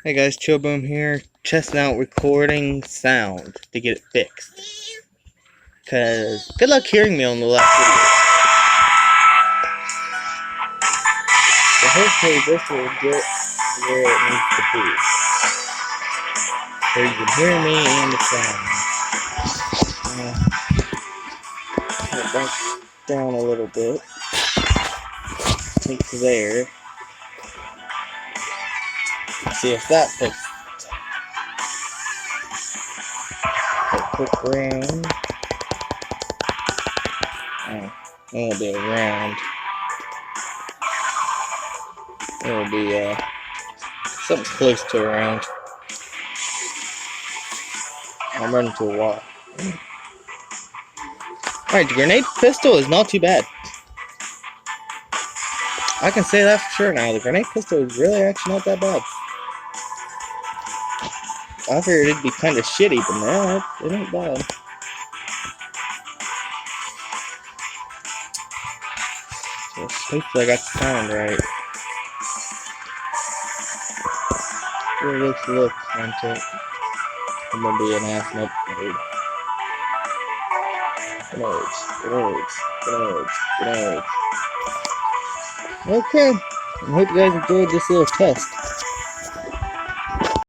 Hey guys, Chillboom here, testing out recording sound to get it fixed. Cause good luck hearing me on the last video. So hopefully this will get where it needs to be. So you can hear me and the sound. Put it back down a little bit. Take to there. See if that fixes it. Quick round. Oh, it'll be around. It'll be something close to around. I'm running to a wall. Alright, the grenade pistol is not too bad. I can say that for sure now. The grenade pistol is really actually not that bad. I figured it'd be kind of shitty, but no, it ain't bad. So hopefully I got the sound right. It looks onto it. I'm gonna be an ass nut nerd. Grenades. Okay. I hope you guys enjoyed this little test.